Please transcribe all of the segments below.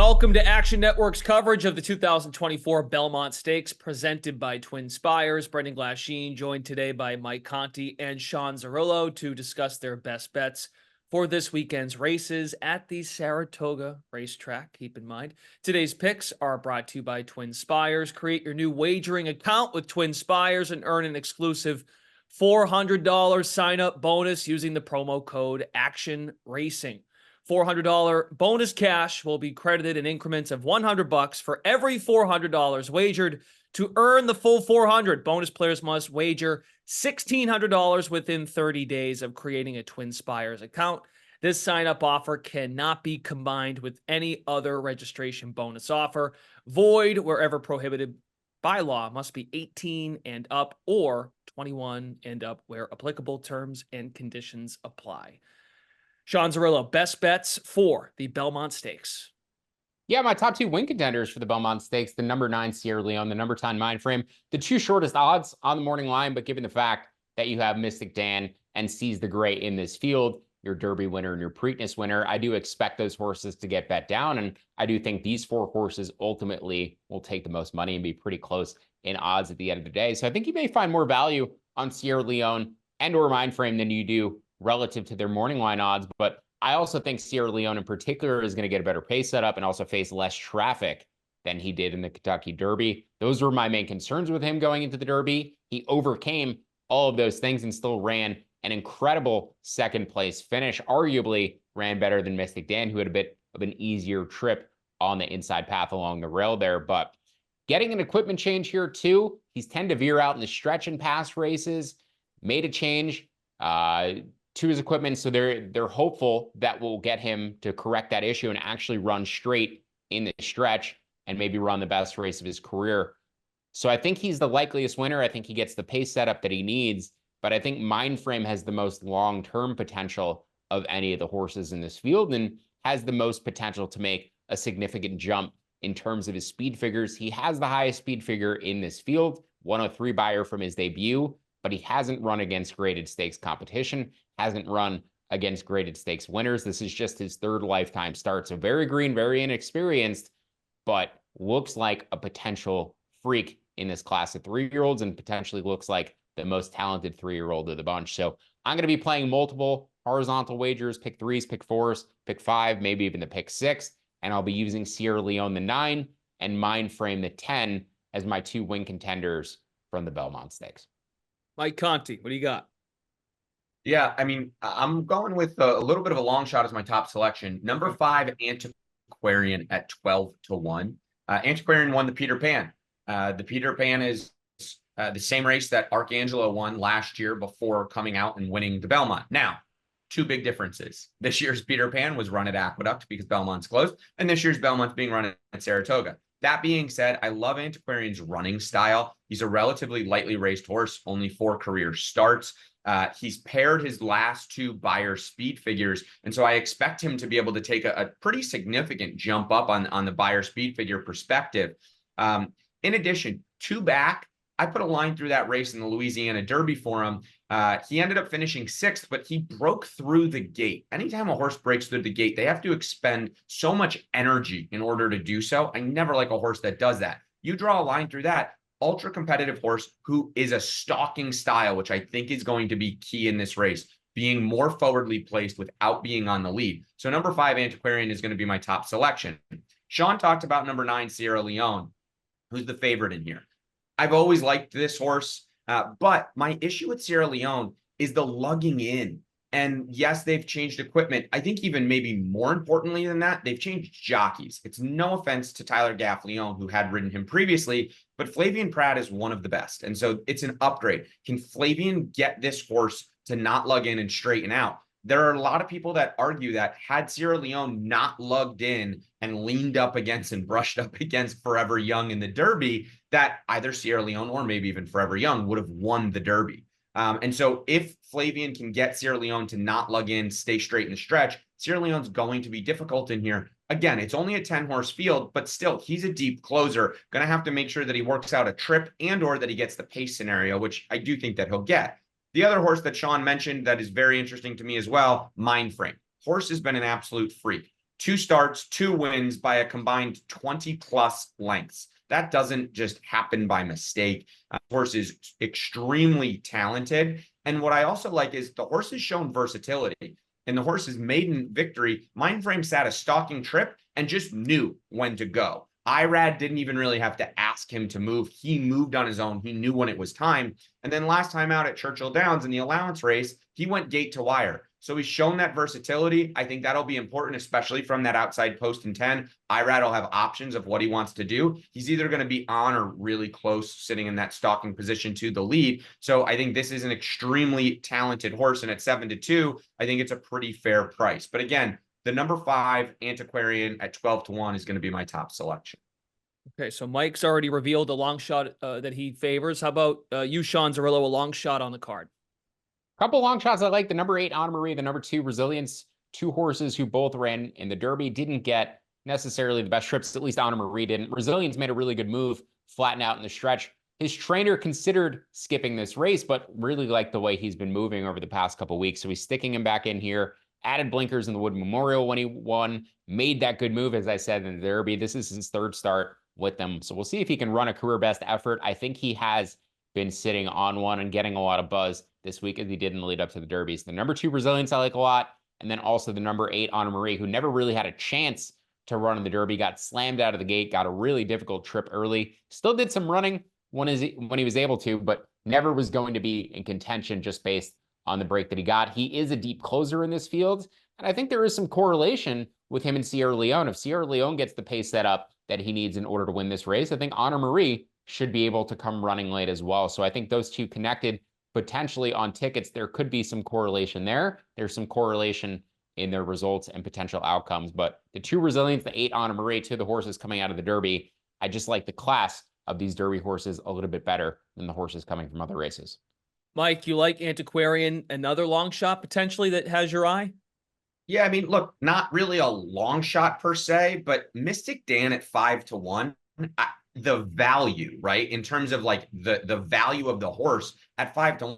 Welcome to Action Network's coverage of the 2024 Belmont Stakes presented by TwinSpires. Brendan Glasheen joined today by Mike Conti and Sean Zerillo to discuss their best bets for this weekend's races at the Saratoga racetrack. Keep in mind, today's picks are brought to you by TwinSpires. Create your new wagering account with TwinSpires and earn an exclusive $400 sign-up bonus using the promo code ACTIONRACING. $400 bonus cash will be credited in increments of $100 for every $400 wagered. To earn the full $400, bonus players must wager $1,600 within 30 days of creating a TwinSpires account. This sign-up offer cannot be combined with any other registration bonus offer. Void wherever prohibited by law. Must be 18 and up or 21 and up where applicable. Terms and conditions apply. Sean Zerillo, best bets for the Belmont Stakes. Yeah, my top two win contenders for the Belmont Stakes, the number 9 Sierra Leone, the number 10 Mindframe, the two shortest odds on the morning line, but given the fact that you have Mystic Dan and Seize the Gray in this field, your Derby winner and your Preakness winner, I do expect those horses to get bet down, and I do think these 4 horses ultimately will take the most money and be pretty close in odds at the end of the day. So I think you may find more value on Sierra Leone and or Mindframe than you do relative to their morning line odds. But I also think Sierra Leone in particular is going to get a better pace setup and also face less traffic than he did in the Kentucky Derby. Those were my main concerns with him going into the Derby. He overcame all of those things and still ran an incredible second place finish, arguably ran better than Mystic Dan, who had a bit of an easier trip on the inside path along the rail there. But getting an equipment change here too. He's tend to veer out in the stretch and pass races, made a change to his equipment, so they're hopeful that will get him to correct that issue and actually run straight in the stretch and maybe run the best race of his career. So I think he's the likeliest winner. I think he gets the pace setup that he needs, but I think Mindframe has the most long-term potential of any of the horses in this field and has the most potential to make a significant jump in terms of his speed figures. He has the highest speed figure in this field, 103 buyer from his debut, but he hasn't run against graded stakes competition, hasn't run against graded stakes winners. This is just his 3rd lifetime start. So very green, very inexperienced, but looks like a potential freak in this class of 3-year-olds and potentially looks like the most talented 3-year-old of the bunch. So I'm going to be playing multiple horizontal wagers, pick 3s, pick 4s, pick 5, maybe even the pick 6. And I'll be using Sierra Leone the 9 and Mindframe the 10 as my 2 win contenders from the Belmont Stakes. Mike Conti, what do you got? Yeah, I mean, I'm going with a little bit of a long shot as my top selection. Number 5, Antiquarian at 12-1. Antiquarian won the Peter Pan. The Peter Pan is the same race that Arcangelo won last year before coming out and winning the Belmont. Now, 2 big differences. This year's Peter Pan was run at Aqueduct because Belmont's closed, and this year's Belmont's being run at Saratoga. That being said, I love Antiquarian's running style. He's a relatively lightly raced horse, only 4 career starts. He's paired his last 2 buyer speed figures, and so I expect him to be able to take a pretty significant jump up on the buyer speed figure perspective. In addition, 2 back, I put a line through that race in the Louisiana Derby for him. He ended up finishing 6th, but he broke through the gate. Anytime a horse breaks through the gate, they have to expend so much energy in order to do so. I never like a horse that does that. You draw a line through that, ultra competitive horse who is a stalking style, which I think is going to be key in this race, being more forwardly placed without being on the lead. So number 5, Antiquarian, is going to be my top selection. Sean talked about number 9, Sierra Leone, who's the favorite in here. I've always liked this horse, but my issue with Sierra Leone is the lugging in. And yes, they've changed equipment. I think even maybe more importantly than that, they've changed jockeys. It's no offense to Tyler Gaffleone, who had ridden him previously, but Flavien Prat is one of the best. And so it's an upgrade. Can Flavien get this horse to not lug in and straighten out? There are a lot of people that argue that had Sierra Leone not lugged in and leaned up against and brushed up against Forever Young in the Derby, that either Sierra Leone or maybe even Forever Young would have won the Derby. And so if Flavien can get Sierra Leone to not lug in, stay straight in the stretch, Sierra Leone's going to be difficult in here. Again, it's only a 10-horse field, but still, he's a deep closer. Going to have to make sure that he works out a trip and or that he gets the pace scenario, which I do think that he'll get. The other horse that Sean mentioned that is very interesting to me as well, Mindframe. Horse has been an absolute freak. 2 starts, 2 wins by a combined 20+ lengths. That doesn't just happen by mistake. Horse is extremely talented. And what I also like is the horse has shown versatility. In the horse's maiden victory, Mindframe sat a stalking trip and just knew when to go. Irad didn't even really have to ask him to move. He moved on his own. He knew when it was time. And then last time out at Churchill Downs in the allowance race, he went gate to wire. So he's shown that versatility. I think that'll be important, especially from that outside post and 10. Irad will have options of what he wants to do. He's either going to be on or really close, sitting in that stalking position to the lead. So I think this is an extremely talented horse. And at 7-2, I think it's a pretty fair price. But again, the number 5 Antiquarian at 12-1 is going to be my top selection. Okay, so Mike's already revealed a long shot that he favors. How about you, Sean Zerillo, a long shot on the card? Couple long shots I like. The number 8 Anna Marie, the number 2 Resilience, 2 horses who both ran in the Derby, didn't get necessarily the best trips. At least Anna Marie didn't. Resilience made a really good move, flatten out in the stretch. His trainer considered skipping this race, but really liked the way he's been moving over the past couple weeks. So he's sticking him back in here. Added blinkers in the Wood Memorial when he won. Made that good move, as I said, in the Derby. This is his 3rd start with them. So we'll see if he can run a career best effort. I think he has been sitting on one and getting a lot of buzz this week as he did in the lead up to the Derby. So the number 2 Resilience I like a lot. And then also the number 8 Anna Marie, who never really had a chance to run in the Derby, got slammed out of the gate, got a really difficult trip early. Still did some running when he was able to, but never was going to be in contention just based on the break that he got. He is a deep closer in this field. And I think there is some correlation with him and Sierra Leone. If Sierra Leone gets the pace set up that he needs in order to win this race, I think Anna Marie should be able to come running late as well. So I think those two connected potentially on tickets. There could be some correlation there. There's some correlation in their results and potential outcomes. But the 2 Resilience, the 8 Anna Marie, 2 of the horses coming out of the Derby, I just like the class of these Derby horses a little bit better than the horses coming from other races. Mike, you like Antiquarian, another long shot potentially that has your eye? Yeah, I mean, look, not really a long shot per se, but Mystic Dan at 5-1, the value, right, in terms of like the value of the horse at 5-1,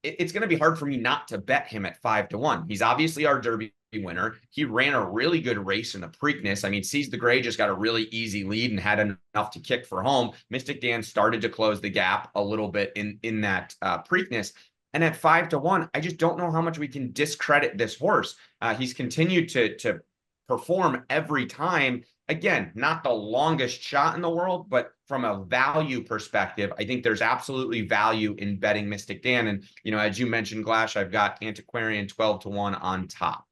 it's going to be hard for me not to bet him at 5-1. He's obviously our Derby winner. He ran a really good race in the Preakness. I mean, Seize the Gray just got a really easy lead and had enough to kick for home. Mystic Dan started to close the gap a little bit in that Preakness. And at 5-1, I just don't know how much we can discredit this horse. He's continued to perform every time. Again, not the longest shot in the world, but from a value perspective, I think there's absolutely value in betting Mystic Dan. And, you know, as you mentioned, Glash, I've got Antiquarian 12-1 on top.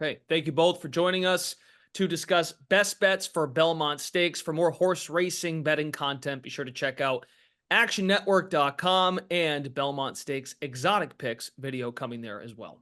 Okay, thank you both for joining us to discuss best bets for Belmont Stakes. For more horse racing betting content, be sure to check out actionnetwork.com and Belmont Stakes Exotic Picks video coming there as well.